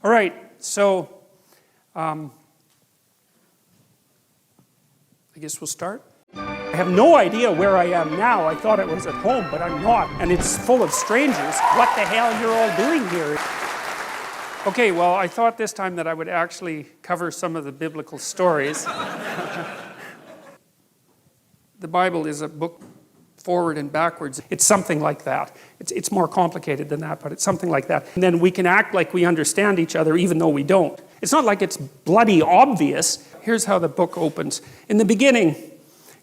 All right, so I guess we'll start. I have no idea where I am now. I thought I was at home, but I'm not. And it's full of strangers. What the hell you're all doing here? Okay, well, I thought this time that I would actually cover some of the biblical stories. The Bible is a book forward and backwards. It's something like that. It's more complicated than that, but it's something like that. And then we can act like we understand each other even though we don't. It's not like it's bloody obvious. Here's how the book opens. In the beginning,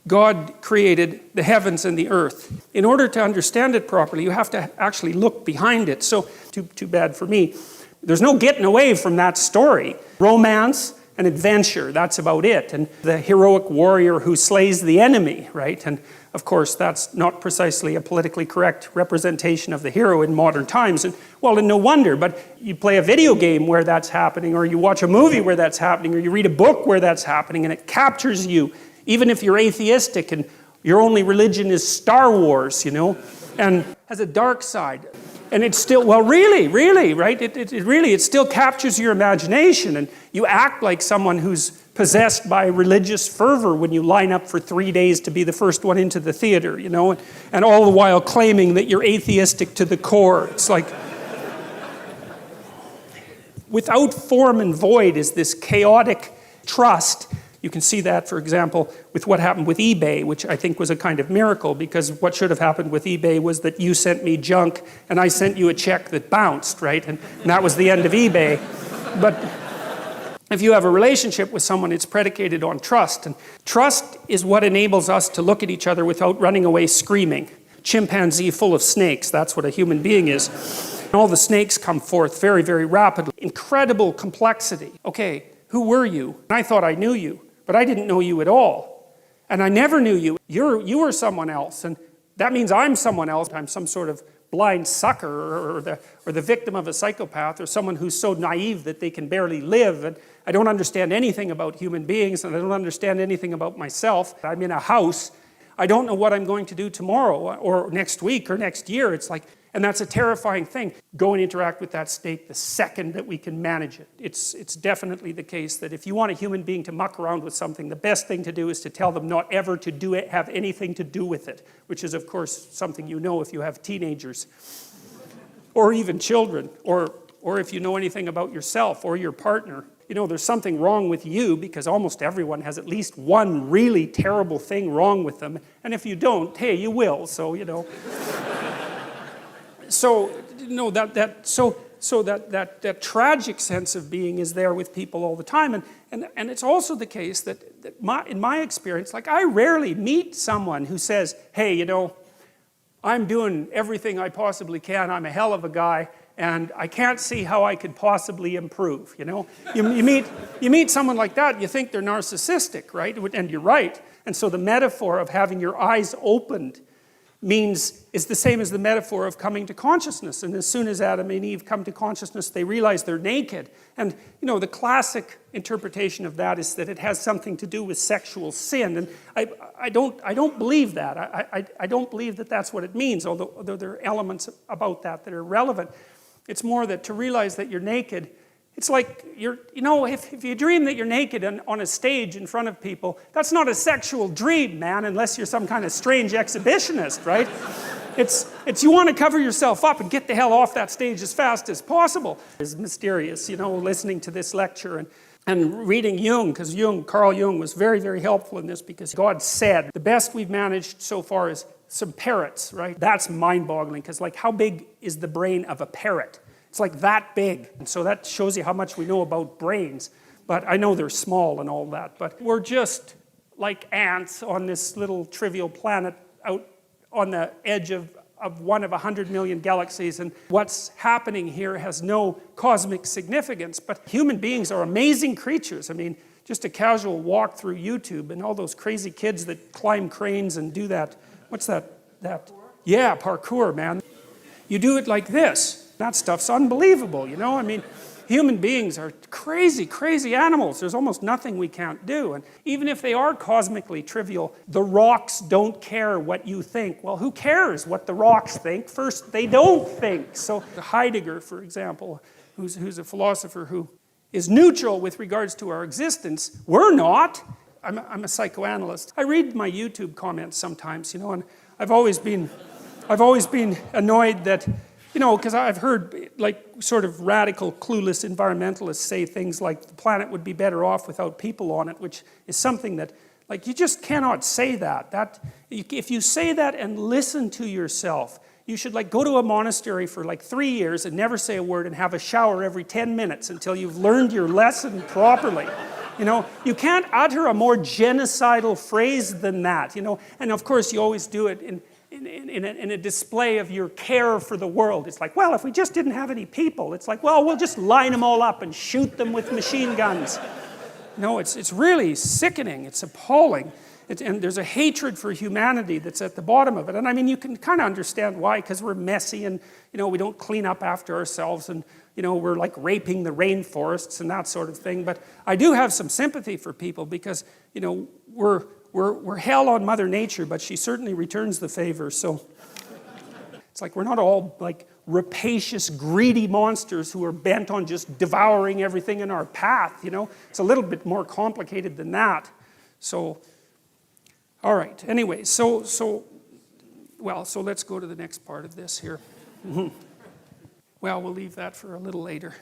God created the heavens and the earth. In order to understand it properly, you have to actually look behind it. So, too bad for me. There's no getting away from that story. Romance and adventure, that's about it. And the heroic warrior who slays the enemy, right? And of course, that's not precisely a politically correct representation of the hero in modern times. And well, and no wonder, but you play a video game where that's happening, or you watch a movie where that's happening, or you read a book where that's happening, and it captures you, even if you're atheistic and your only religion is Star Wars, you know, and has a dark side. And it's still, well, really, right? It still captures your imagination, and you act like someone who's possessed by religious fervor when you line up for 3 days to be the first one into the theater, you know, and all the while claiming that you're atheistic to the core. It's like, without form and void is this chaotic trust. You can see that, for example, with what happened with eBay, which I think was a kind of miracle, because what should have happened with eBay was that you sent me junk and I sent you a check that bounced, right? And that was the end of eBay. But if you have a relationship with someone, it's predicated on trust. And trust is what enables us to look at each other without running away screaming. Chimpanzee full of snakes, that's what a human being is. And all the snakes come forth very, very rapidly. Incredible complexity. Okay, who were you? And I thought I knew you. But I didn't know you at all. And I never knew you. You were someone else. And that means I'm someone else. I'm some sort of blind sucker or the victim of a psychopath, or someone who's so naive that they can barely live. And I don't understand anything about human beings, and I don't understand anything about myself. I'm in a house. I don't know what I'm going to do tomorrow or next week or next year. It's like, and that's a terrifying thing. Go and interact with that state the second that we can manage it. It's definitely the case that if you want a human being to muck around with something, the best thing to do is to tell them not ever to do it, have anything to do with it, which is, of course, something you know if you have teenagers or even children, or if you know anything about yourself or your partner. You know, there's something wrong with you because almost everyone has at least one really terrible thing wrong with them. And if you don't, hey, you will, so, you know. So, you know, that tragic sense of being is there with people all the time. And it's also the case that in my experience, like, I rarely meet someone who says, hey, you know, I'm doing everything I possibly can, I'm a hell of a guy, and I can't see how I could possibly improve, you know? You meet someone like that, you think they're narcissistic, right? And you're right. And so the metaphor of having your eyes opened is the same as the metaphor of coming to consciousness. And as soon as Adam and Eve come to consciousness, they realize they're naked. And, you know, the classic interpretation of that is that it has something to do with sexual sin. And I don't believe that. I don't believe that that's what it means, although there are elements about that that are relevant. It's more that to realize that you're naked, it's like, you know, if you dream that you're naked on a stage in front of people, that's not a sexual dream, man, unless you're some kind of strange exhibitionist, right? It's you want to cover yourself up and get the hell off that stage as fast as possible. It's mysterious, you know, listening to this lecture and reading Jung, because Carl Jung was very, very helpful in this, because God said, the best we've managed so far is some parrots, right? That's mind-boggling, because like, how big is the brain of a parrot? It's like that big. And so that shows you how much we know about brains. But I know they're small and all that. But we're just like ants on this little trivial planet out on the edge of one of 100 million galaxies. And what's happening here has no cosmic significance. But human beings are amazing creatures. I mean, just a casual walk through YouTube and all those crazy kids that climb cranes and do that. What's that? Yeah, parkour, man. You do it like this. That stuff's unbelievable, you know? I mean, human beings are crazy, crazy animals. There's almost nothing we can't do. And even if they are cosmically trivial, the rocks don't care what you think. Well, who cares what the rocks think? First, they don't think. So Heidegger, for example, who's a philosopher who is neutral with regards to our existence. We're not. I'm a psychoanalyst. I read my YouTube comments sometimes, you know, and I've always been annoyed that, you know, because I've heard like sort of radical, clueless environmentalists say things like the planet would be better off without people on it, which is something that, like, you just cannot say that. If you say that and listen to yourself, you should like go to a monastery for like 3 years and never say a word and have a shower every 10 minutes until you've learned your lesson properly. You know, you can't utter a more genocidal phrase than that, you know. And of course you always do it in a display of your care for the world. It's like, well, if we just didn't have any people, it's like, well, we'll just line them all up and shoot them with machine guns. No, it's really sickening. It's appalling. And there's a hatred for humanity that's at the bottom of it. And I mean, you can kind of understand why, because we're messy and, you know, we don't clean up after ourselves and, you know, we're like raping the rainforests and that sort of thing. But I do have some sympathy for people because, you know, we're hell on Mother Nature, but she certainly returns the favor. So it's like we're not all like rapacious, greedy monsters who are bent on just devouring everything in our path, you know. It's a little bit more complicated than that. So, all right, anyway, so let's go to the next part of this here. Well, we'll leave that for a little later.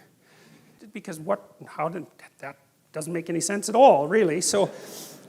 Because that doesn't make any sense at all, really. So